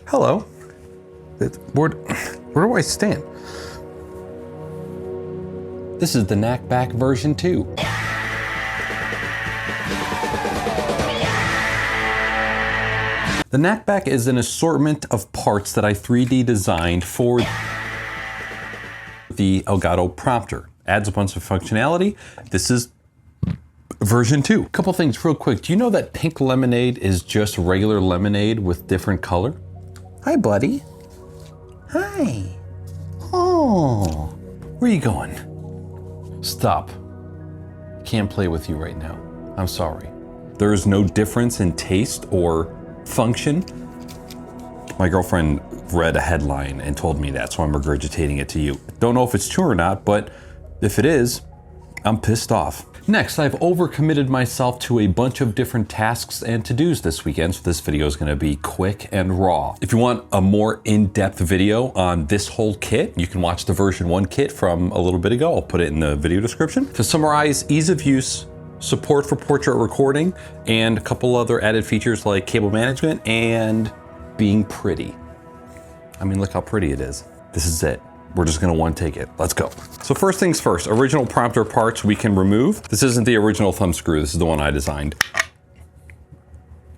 Hello. Where do I stand? This is the Nackback version 2. The Nackback is an assortment of parts that I 3D designed for the Elgato Prompter. Adds a bunch of functionality. This is version 2. Couple things real quick. Do you know that pink lemonade is just regular lemonade with different color? Hi, buddy. Hi. Oh, where are you going? Stop. Can't play with you right now. I'm sorry. There is no difference in taste or function. My girlfriend read a headline and told me that, so I'm regurgitating it to you. Don't know if it's true or not, but if it is, I'm pissed off. Next, I've overcommitted myself to a bunch of different tasks and to-dos this weekend, so this video is gonna be quick and raw. If you want a more in-depth video on this whole kit, you can watch the version 1 kit from a little bit ago. I'll put it in the video description. To summarize, ease of use, support for portrait recording, and a couple other added features like cable management and being pretty. I mean, look how pretty it is. This is it. We're just gonna one take it. Let's go. So first things first, original prompter parts we can remove. This isn't the original thumb screw. This is the one I designed.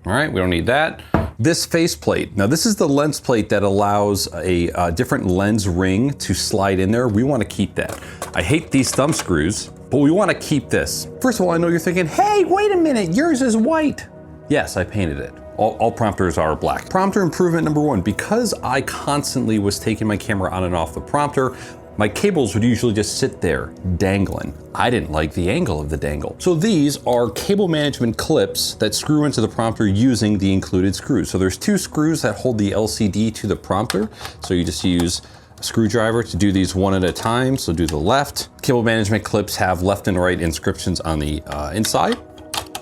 All right, we don't need that. This faceplate. Now this is the lens plate that allows a different lens ring to slide in there. We wanna keep that. I hate these thumb screws, but we wanna keep this. First of all, I know you're thinking, hey, wait a minute, yours is white. Yes, I painted it. All prompters are black. Prompter improvement number 1, because I constantly was taking my camera on and off the prompter, my cables would usually just sit there dangling. I didn't like the angle of the dangle. So these are cable management clips that screw into the prompter using the included screws. So there's 2 screws that hold the LCD to the prompter. So you just use a screwdriver to do these one at a time. So do the left. Cable management clips have left and right inscriptions on the inside.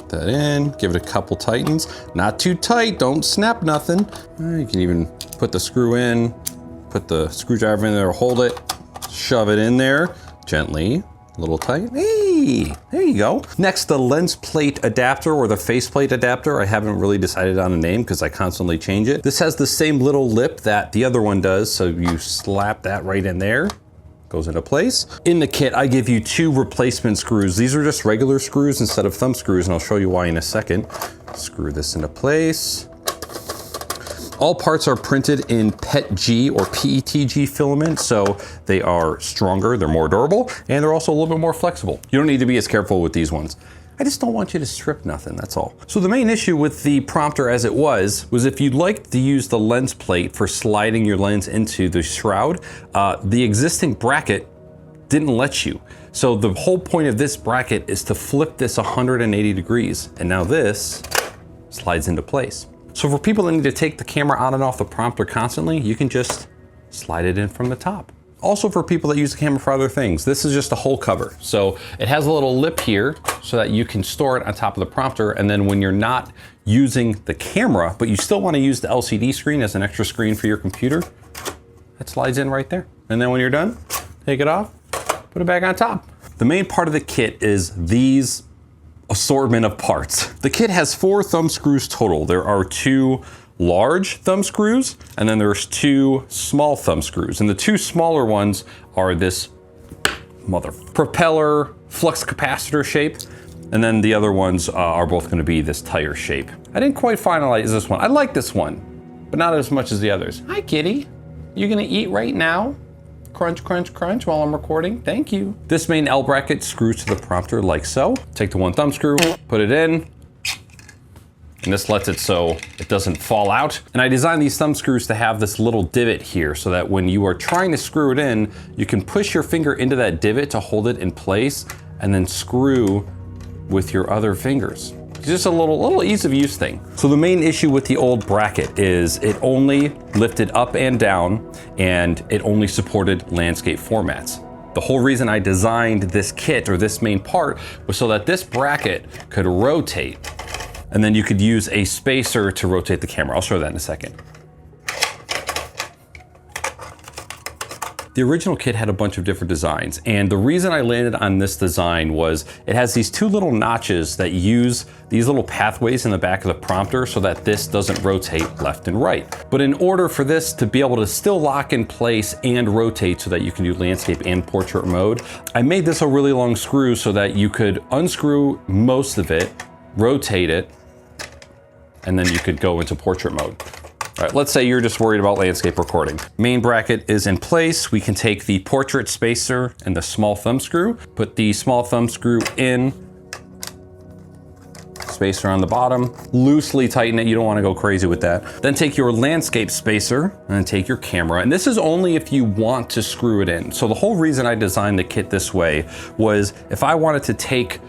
That in, give it a couple tightens. Not too tight, don't snap nothing. You can even put the screw in, put the screwdriver in there, hold it, shove it in there, gently, a little tight. Hey, there you go. Next, the lens plate adapter or the faceplate adapter. I haven't really decided on a name because I constantly change it. This has the same little lip that the other one does, so you slap that right in there. Goes into place. In the kit, I give you 2 replacement screws. These are just regular screws instead of thumb screws, and I'll show you why in a second. Screw this into place. All parts are printed in PETG or PETG filament, so they are stronger, they're more durable, and they're also a little bit more flexible. You don't need to be as careful with these ones. I just don't want you to strip nothing, that's all. So the main issue with the prompter as it was if you'd like to use the lens plate for sliding your lens into the shroud, the existing bracket didn't let you. So the whole point of this bracket is to flip this 180 degrees, and now this slides into place. So for people that need to take the camera on and off the prompter constantly, you can just slide it in from the top. Also for people that use the camera for other things, this is just a whole cover. So it has a little lip here so that you can store it on top of the prompter, and then when you're not using the camera, but you still want to use the LCD screen as an extra screen for your computer, it slides in right there. And then when you're done, take it off, put it back on top. The main part of the kit is these assortment of parts. The kit has 4 thumb screws total. There are 2 large thumb screws, and then there's 2 small thumb screws. And the 2 smaller ones are this propeller flux capacitor shape, and then the other ones are both gonna be this tire shape. I didn't quite finalize this one. I like this one, but not as much as the others. Hi, kitty. You gonna eat right now? Crunch, crunch, crunch while I'm recording. Thank you. This main L bracket screws to the prompter like so. Take the 1 thumb screw, put it in, and this lets it so it doesn't fall out. And I designed these thumb screws to have this little divot here so that when you are trying to screw it in, you can push your finger into that divot to hold it in place and then screw with your other fingers. It's just a little ease of use thing. So the main issue with the old bracket is it only lifted up and down, and it only supported landscape formats. The whole reason I designed this kit or this main part was so that this bracket could rotate, and then you could use a spacer to rotate the camera. I'll show that in a second. The original kit had a bunch of different designs, and the reason I landed on this design was it has these two little notches that use these little pathways in the back of the prompter so that this doesn't rotate left and right. But in order for this to be able to still lock in place and rotate so that you can do landscape and portrait mode, I made this a really long screw so that you could unscrew most of it, rotate it, and then you could go into portrait mode. All right, let's say you're just worried about landscape recording. Main bracket is in place. We can take the portrait spacer and the small thumb screw, put the small thumb screw in, spacer on the bottom, loosely tighten it. You don't want to go crazy with that. Then take your landscape spacer and then take your camera. And this is only if you want to screw it in. So the whole reason I designed the kit this way was if I wanted to take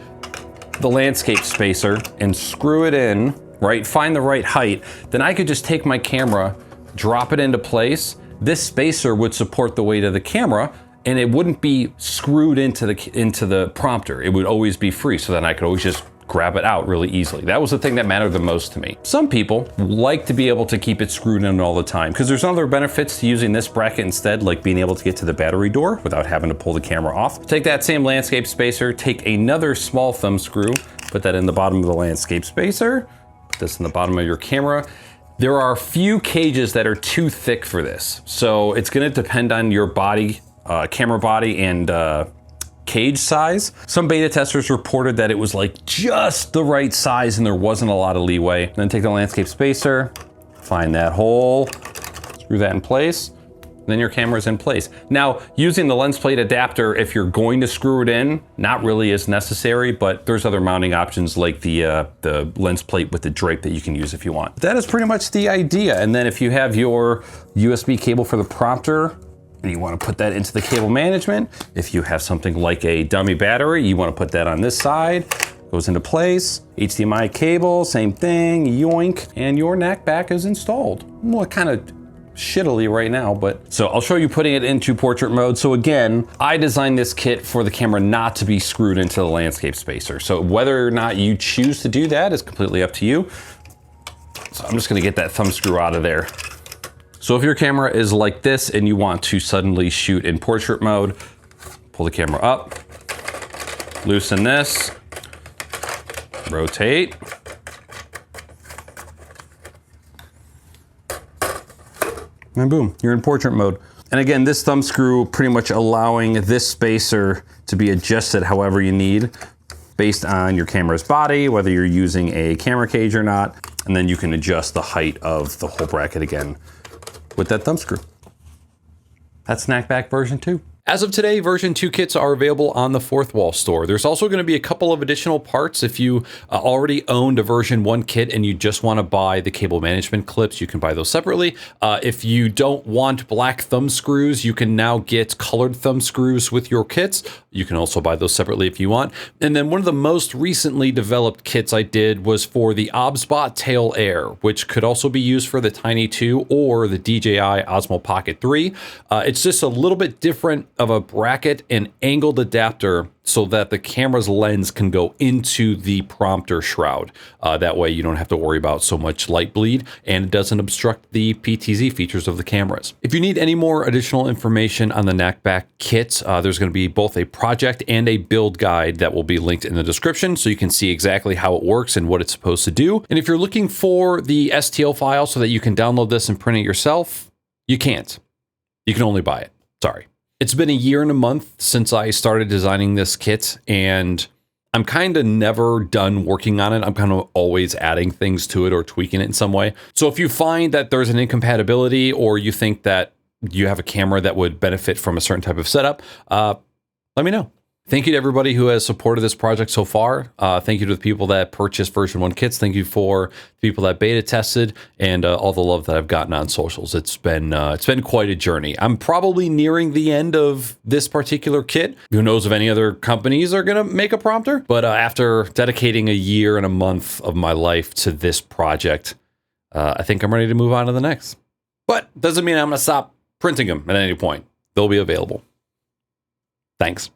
the landscape spacer and screw it in, right, find the right height, then I could just take my camera, drop it into place. This spacer would support the weight of the camera and it wouldn't be screwed into the prompter. It would always be free, so then I could always just grab it out really easily. That was the thing that mattered the most to me. Some people like to be able to keep it screwed in all the time because there's other benefits to using this bracket instead, like being able to get to the battery door without having to pull the camera off. Take that same landscape spacer, take another small thumb screw, put that in the bottom of the landscape spacer, put this in the bottom of your camera. There are a few cages that are too thick for this. So it's gonna depend on your body, camera body and cage size. Some beta testers reported that it was like just the right size and there wasn't a lot of leeway. Then take the landscape spacer, find that hole, screw that in place, then your camera's in place. Now, using the lens plate adapter, if you're going to screw it in, not really is necessary, but there's other mounting options like the lens plate with the drape that you can use if you want. That is pretty much the idea. And then if you have your USB cable for the prompter, and you want to put that into the cable management. If you have something like a dummy battery, you want to put that on this side, goes into place. HDMI cable, same thing, yoink, and your Nackback is installed. Well, kind of shittily right now, but so I'll show you putting it into portrait mode. So again, I designed this kit for the camera not to be screwed into the landscape spacer. So whether or not you choose to do that is completely up to you. So I'm just gonna get that thumb screw out of there. So if your camera is like this and you want to suddenly shoot in portrait mode, pull the camera up, loosen this, rotate, and boom, you're in portrait mode. And again, this thumb screw pretty much allowing this spacer to be adjusted however you need based on your camera's body, whether you're using a camera cage or not. And then you can adjust the height of the whole bracket again with that thumb screw. That's Nackback version 2. As of today, version 2 kits are available on the Fourth Wall store. There's also going to be a couple of additional parts. If you already owned a version 1 kit and you just want to buy the cable management clips, you can buy those separately. If you don't want black thumb screws, you can now get colored thumb screws with your kits. You can also buy those separately if you want. And then one of the most recently developed kits I did was for the OBSBOT Tail Air, which could also be used for the Tiny 2 or the DJI Osmo Pocket 3. It's just a little bit different of a bracket and angled adapter so that the camera's lens can go into the prompter shroud. That way you don't have to worry about so much light bleed and it doesn't obstruct the PTZ features of the cameras. If you need any more additional information on the Nackback kit, there's going to be both a project and a build guide that will be linked in the description so you can see exactly how it works and what it's supposed to do. And if you're looking for the STL file so that you can download this and print it yourself, you can't. You can only buy it. Sorry. It's been a year and a month since I started designing this kit, and I'm kind of never done working on it. I'm kind of always adding things to it or tweaking it in some way. So if you find that there's an incompatibility or you think that you have a camera that would benefit from a certain type of setup, let me know. Thank you to everybody who has supported this project so far. Thank you to the people that purchased version 1 kits. Thank you for the people that beta tested and all the love that I've gotten on socials. It's been quite a journey. I'm probably nearing the end of this particular kit. Who knows if any other companies are going to make a prompter? But after dedicating a year and a month of my life to this project, I think I'm ready to move on to the next. But doesn't mean I'm going to stop printing them at any point. They'll be available. Thanks.